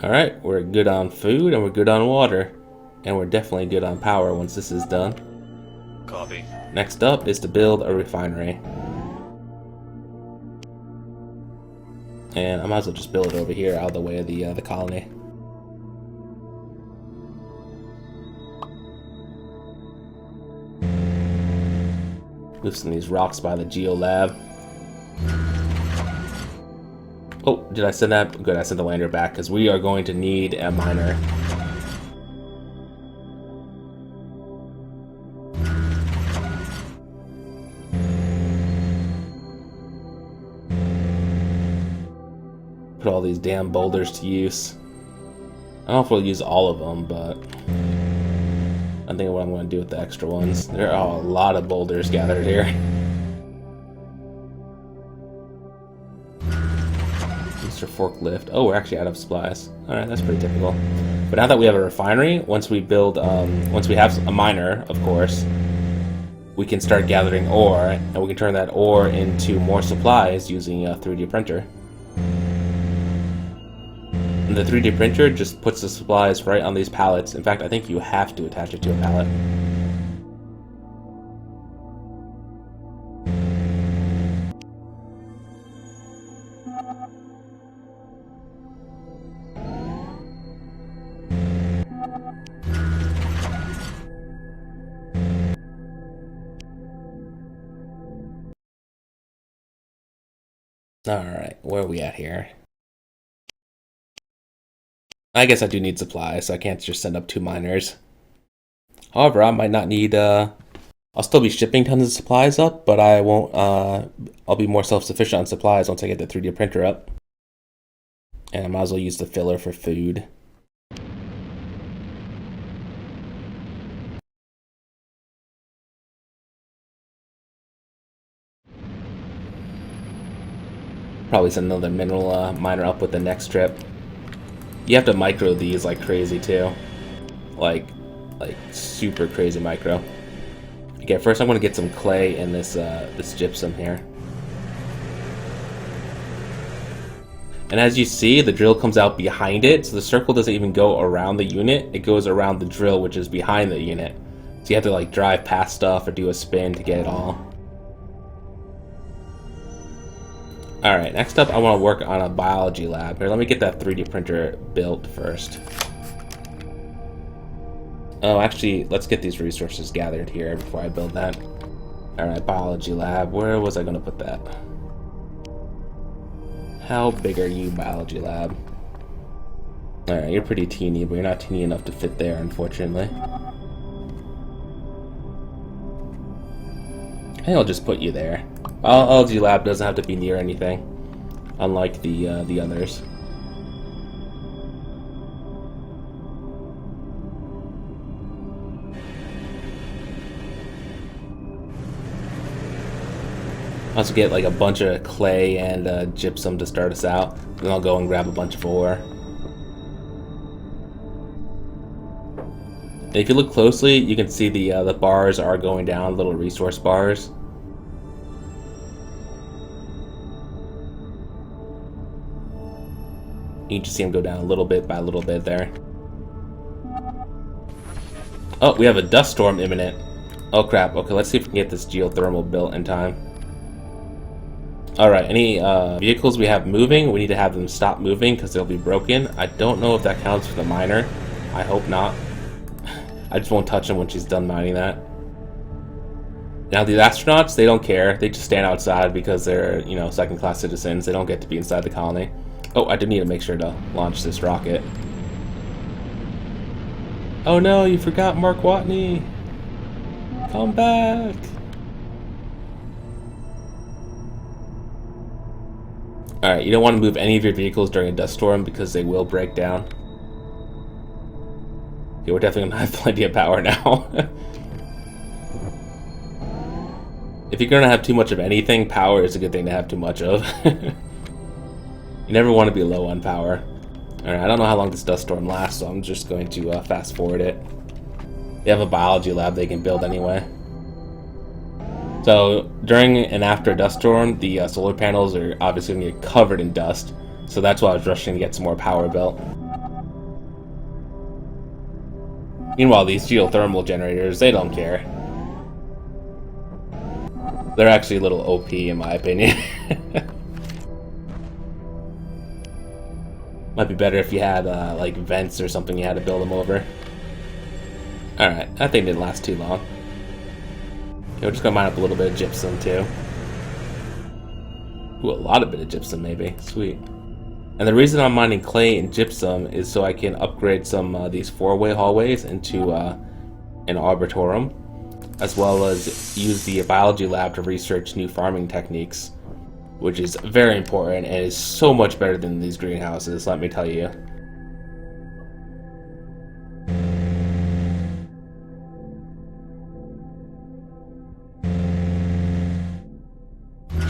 Alright, we're good on food and we're good on water. And we're definitely good on power once this is done. Copy. Next up is to build a refinery. And I might as well just build it over here out of the way of the colony. Loosen these rocks by the geolab. Oh, did I send that? Good, I sent the lander back because we are going to need a miner. Put all these damn boulders to use. I don't know if we'll use all of them, but I'm thinking what I'm going to do with the extra ones. There are a lot of boulders gathered here. Mr. Forklift. Oh, we're actually out of supplies. Alright, that's pretty typical. But now that we have a refinery, once we build, once we have a miner, of course, we can start gathering ore, and we can turn that ore into more supplies using a 3D printer. And the 3D printer just puts the supplies right on these pallets. In fact, I think you have to attach it to a pallet. Alright, where are we at here? I guess I do need supplies, so I can't just send up 2 miners. However, I might not need, I'll still be shipping tons of supplies up, but I won't, I'll be more self-sufficient on supplies once I get the 3D printer up. And I might as well use the filler for food. Probably send another mineral miner up with the next trip. You have to micro these like crazy too. Like super crazy micro. Okay, first I'm gonna get some clay and this this gypsum here. And as you see, the drill comes out behind it, so the circle doesn't even go around the unit, it goes around the drill, which is behind the unit. So you have to like drive past stuff or do a spin to get it all. Alright, next up I want to work on a biology lab. Here, let me get that 3D printer built first. Oh, actually, let's get these resources gathered here before I build that. Alright, biology lab. Where was I going to put that? How big are you, biology lab? Alright, you're pretty teeny, but you're not teeny enough to fit there, unfortunately. I think I'll just put you there. Biology lab doesn't have to be near anything, unlike the others. I'll also get like a bunch of clay and gypsum to start us out. Then I'll go and grab a bunch of ore. And if you look closely, you can see the bars are going down, little resource bars. You can just see them go down a little bit by a little bit there. Oh, we have a dust storm imminent. Oh crap, okay, let's see if we can get this geothermal built in time. Alright, any vehicles we have moving, we need to have them stop moving because they'll be broken. I don't know if that counts for the miner. I hope not. I just won't touch them when she's done mining that. Now the astronauts, they don't care. They just stand outside because they're, you know, second-class citizens. They don't get to be inside the colony. Oh, I do need to make sure to launch this rocket. Oh no, you forgot Mark Watney! Come back! Alright, you don't want to move any of your vehicles during a dust storm because they will break down. Okay, we're definitely gonna have plenty of power now. If you're gonna have too much of anything, power is a good thing to have too much of. You never want to be low on power. Alright, I don't know how long this dust storm lasts, so I'm just going to fast forward it. They have a biology lab they can build anyway. So, during and after a dust storm, the solar panels are obviously going to get covered in dust. So that's why I was rushing to get some more power built. Meanwhile, these geothermal generators, they don't care. They're actually a little OP in my opinion. Might be better if you had like vents or something you had to build them over. Alright, that thing didn't last too long. Okay, we're just gonna mine up a little bit of gypsum too. Ooh, a lot of bit of gypsum maybe. Sweet. And the reason I'm mining clay and gypsum is so I can upgrade some these four-way hallways into an arboretum, as well as use the biology lab to research new farming techniques, which is very important and is so much better than these greenhouses, let me tell you.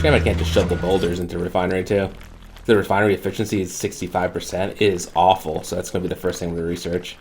Shame I can't just shove the boulders into the refinery too. The refinery efficiency is 65%. It is awful, so that's going to be the first thing we research.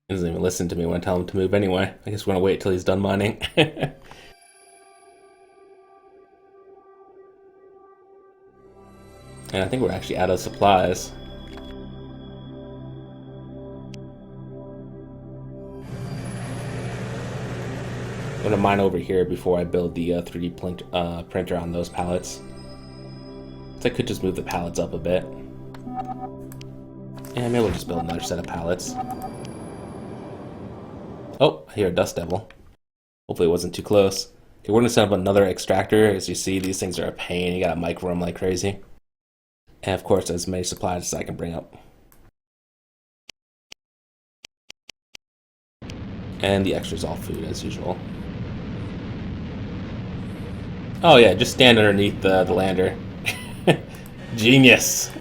He doesn't even listen to me when I tell him to move anyway. I guess we're going to wait till he's done mining. And I think we're actually out of supplies. I'm going to mine over here before I build the 3D printer on those pallets. So I could just move the pallets up a bit. And maybe we'll just build another set of pallets. Oh, I hear a dust devil. Hopefully it wasn't too close. Okay, we're going to set up another extractor. As you see, these things are a pain. You got to micro them like crazy. And of course, as many supplies as I can bring up. And the extra's all food as usual. Oh yeah, just stand underneath the lander. Genius!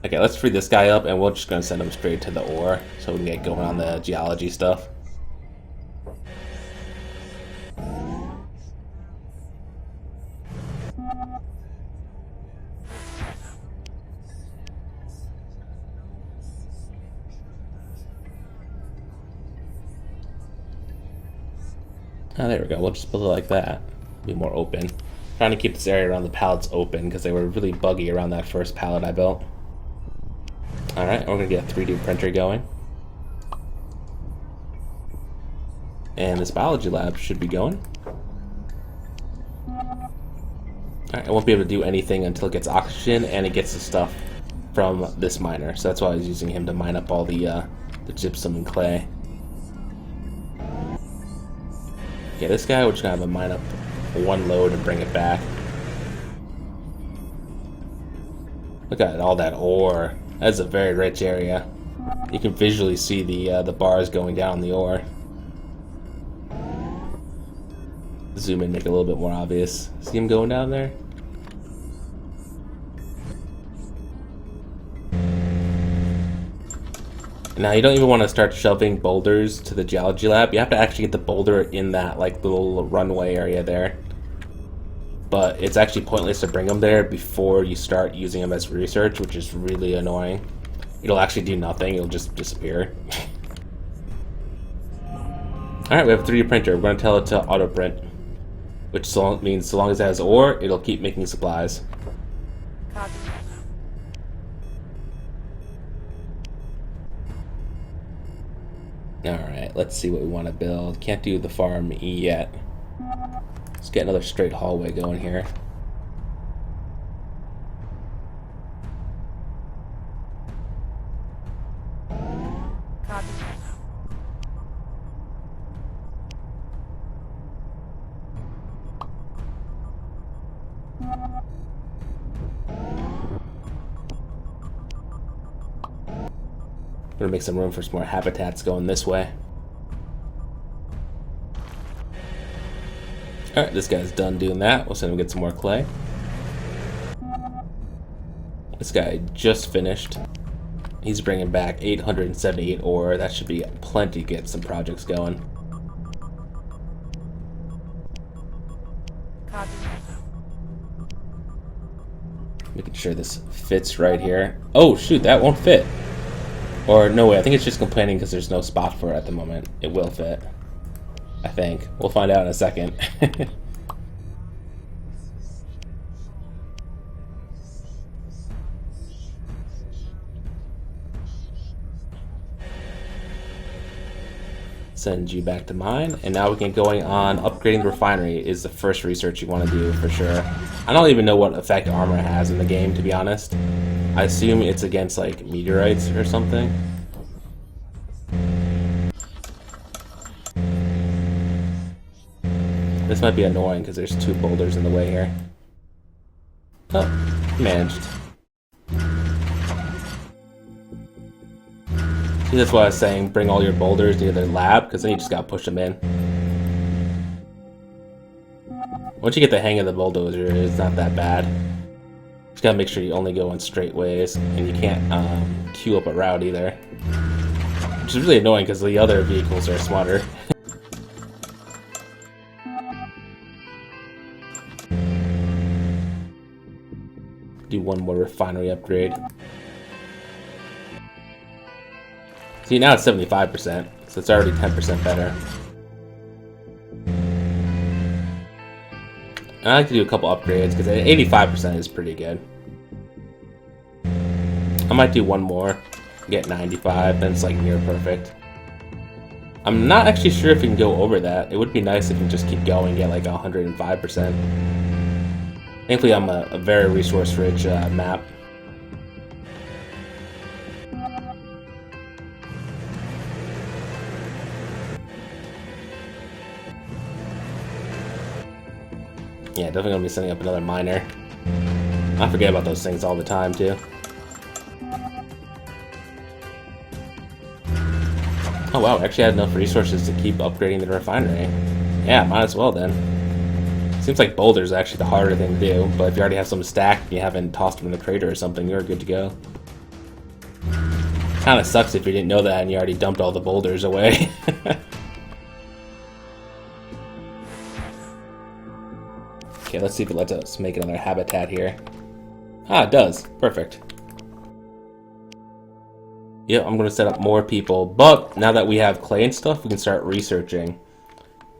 Okay, let's free this guy up and we're just going to send him straight to the ore so we can get going on the geology stuff. Oh, there we go. We'll just build it like that. Be more open. Trying to keep this area around the pallets open because they were really buggy around that first pallet I built. Alright, we're going to get a 3D printer going. And this biology lab should be going. Alright, I won't be able to do anything until it gets oxygen and it gets the stuff from this miner. So that's why I was using him to mine up all the gypsum and clay. Okay, this guy, we're just going to have him mine up one load and bring it back. Look at all that ore. That's a very rich area. You can visually see the bars going down the ore. Zoom in, make it a little bit more obvious. See him going down there? Now you don't even want to start shoving boulders to the geology lab. You have to actually get the boulder in that like little runway area there. But it's actually pointless to bring them there before you start using them as research, which is really annoying. It'll actually do nothing, it'll just disappear. Alright, we have a 3D printer. We're going to tell it to auto print, which means so long as it has ore, it'll keep making supplies. Copy. Alright, let's see what we want to build. Can't do the farm yet. Let's get another straight hallway going here. Copy. We're gonna make some room for some more habitats going this way. Alright, this guy's done doing that. We'll send him get some more clay. This guy just finished. He's bringing back 878 ore. That should be plenty to get some projects going. Copy. Making sure this fits right here. Oh shoot, that won't fit. Or no way, I think it's just complaining because there's no spot for it at the moment. It will fit, I think. We'll find out in a second. Send you back to mine, and now we can going on upgrading the refinery is the first research you want to do for sure. I don't even know what effect armor has in the game, to be honest. I assume it's against like meteorites or something. This might be annoying because there's 2 boulders in the way here. Oh, managed. See, that's why I was saying bring all your boulders near the lab, because then you just gotta push them in. Once you get the hang of the bulldozer, it's not that bad. Just gotta make sure you only go in straight ways, and you can't queue up a route either. Which is really annoying because the other vehicles are smarter. Do one more refinery upgrade. See, now it's 75%, so it's already 10% better. And I like to do a couple upgrades, because 85% is pretty good. I might do one more, get 95, then it's like near perfect. I'm not actually sure if we can go over that. It would be nice if we just keep going and get like 105%. Thankfully, I'm a very resource-rich map. Yeah, definitely gonna be setting up another miner. I forget about those things all the time, too. Oh wow, actually had enough resources to keep upgrading the refinery. Yeah, might as well then. Seems like boulders are actually the harder thing to do, but if you already have some stacked and you haven't tossed them in the crater or something, you're good to go. Kinda sucks if you didn't know that and you already dumped all the boulders away. Okay, let's see if it lets us make another habitat here. Ah, it does. Perfect. Yep, I'm going to set up more people, but now that we have clay and stuff, we can start researching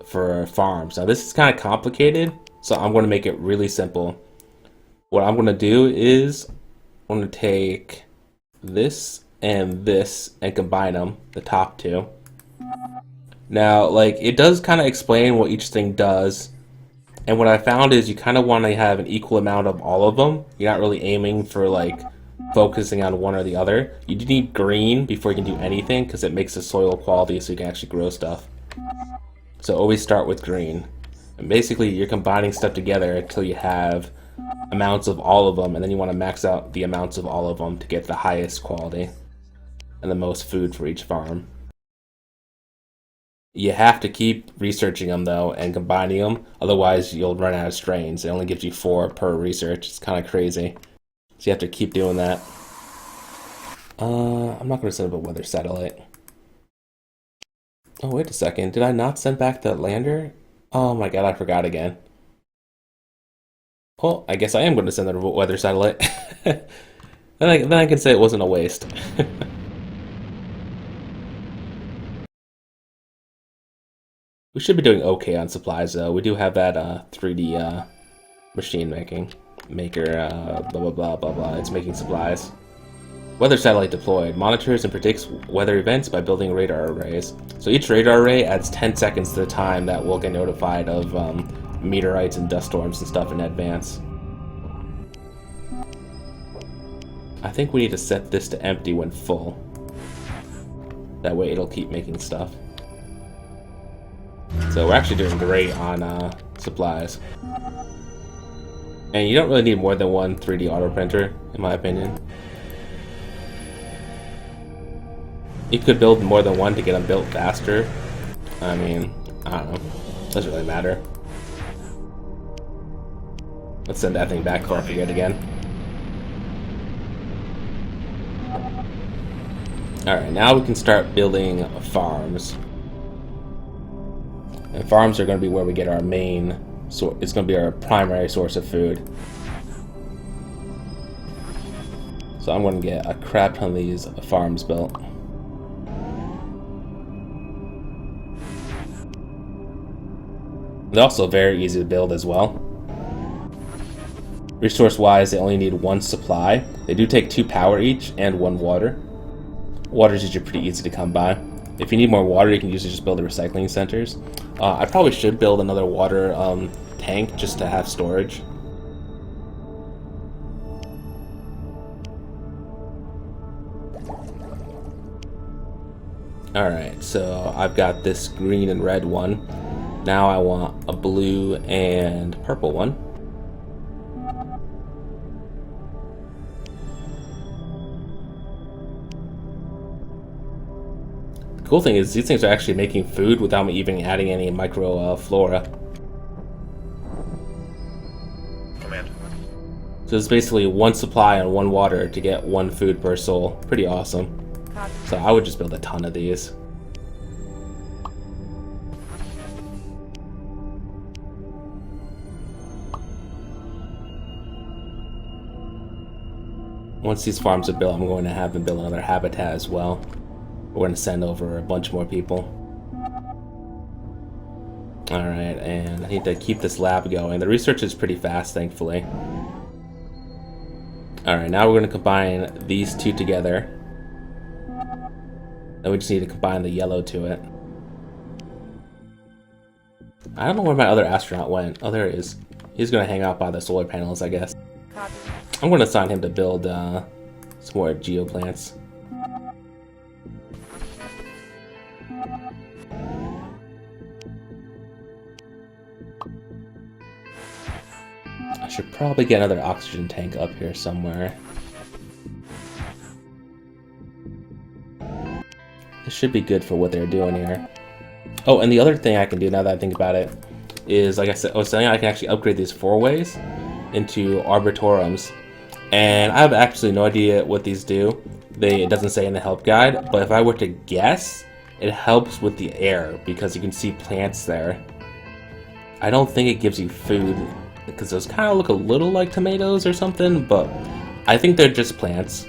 for farms. Now, this is kind of complicated, so I'm going to make it really simple. What I'm going to do is I'm going to take this and combine them, the top 2. Now, like, it does kind of explain what each thing does. And what I found is you kind of want to have an equal amount of all of them. You're not really aiming for, like, focusing on one or the other. You do need green before you can do anything, because it makes the soil quality so you can actually grow stuff. So always start with green. And basically, you're combining stuff together until you have amounts of all of them, and then you want to max out the amounts of all of them to get the highest quality and the most food for each farm. You have to keep researching them, though, and combining them. Otherwise, you'll run out of strains. It only gives you 4 per research. It's kind of crazy. So you have to keep doing that. I'm not going to send up a weather satellite. Oh, wait a second. Did I not send back the lander? Oh my god, I forgot again. Well, I guess I am going to send a weather satellite. then I can say it wasn't a waste. We should be doing okay on supplies, though. We do have that 3D machine maker, blah blah blah blah blah. It's making supplies. Weather satellite deployed. Monitors and predicts weather events by building radar arrays. So each radar array adds 10 seconds to the time that we'll get notified of meteorites and dust storms and stuff in advance. I think we need to set this to empty when full. That way it'll keep making stuff. So we're actually doing great on supplies. And you don't really need more than one 3D auto printer, in my opinion. You could build more than one to get them built faster. I mean, I don't know. Doesn't really matter. Let's send that thing back before I forget again. Alright, now we can start building farms. And farms are going to be where we get our main, it's going to be our primary source of food. So I'm going to get a crap ton of these farms built. They're also very easy to build as well. Resource-wise, they only need 1 supply. They do take 2 power each and 1 water. Water is usually pretty easy to come by. If you need more water, you can usually just build the recycling centers. I probably should build another water tank just to have storage. Alright, so I've got this green and red one. Now I want a blue and purple one. The cool thing is these things are actually making food without me even adding any flora. Command. So it's basically one supply and one water to get one food per soul. Pretty awesome. Copy. So I would just build a ton of these. Once these farms are built, I'm going to have them build another habitat as well. We're going to send over a bunch more people. Alright, and I need to keep this lab going. The research is pretty fast, thankfully. Alright, now we're going to combine these two together. Then we just need to combine the yellow to it. I don't know where my other astronaut went. Oh, there he is. He's going to hang out by the solar panels, I guess. Copy. I'm going to assign him to build some more geoplants. I should probably get another oxygen tank up here somewhere. This should be good for what they're doing here. Oh, and the other thing I can do now that I think about it is, like I was saying, I can actually upgrade these four-ways into arbitorums. And I have absolutely no idea what these do. It doesn't say in the help guide, but if I were to guess, it helps with the air because you can see plants there. I don't think it gives you food because those kind of look a little like tomatoes or something, but I think they're just plants.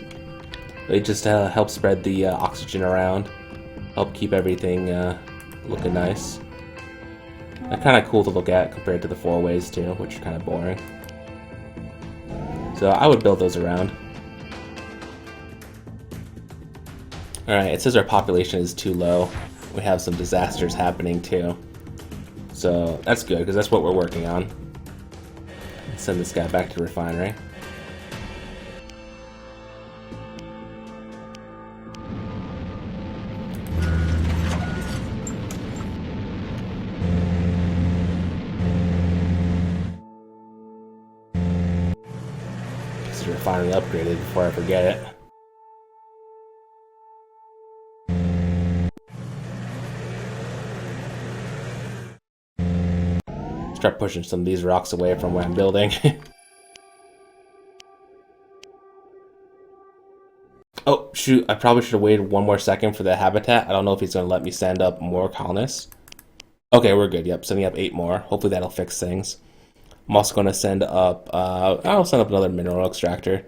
They just help spread the oxygen around, help keep everything looking nice. They're kind of cool to look at compared to the four-ways too, which are kind of boring. So I would build those around. Alright, it says our population is too low. We have some disasters happening too. So that's good, because that's what we're working on. Send this guy back to the refinery. This is refinery upgraded before I forget it. Start pushing some of these rocks away from where I'm building. Oh, shoot. I probably should have waited one more second for the habitat. I don't know if he's going to let me send up more colonists. Okay, we're good. Yep, sending up 8 more. Hopefully that'll fix things. I'm also going to send up... I'll send up another mineral extractor.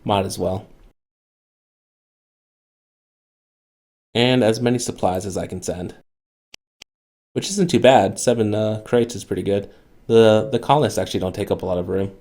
Might as well. And as many supplies as I can send. Which isn't too bad. 7 crates is pretty good. The colonists actually don't take up a lot of room.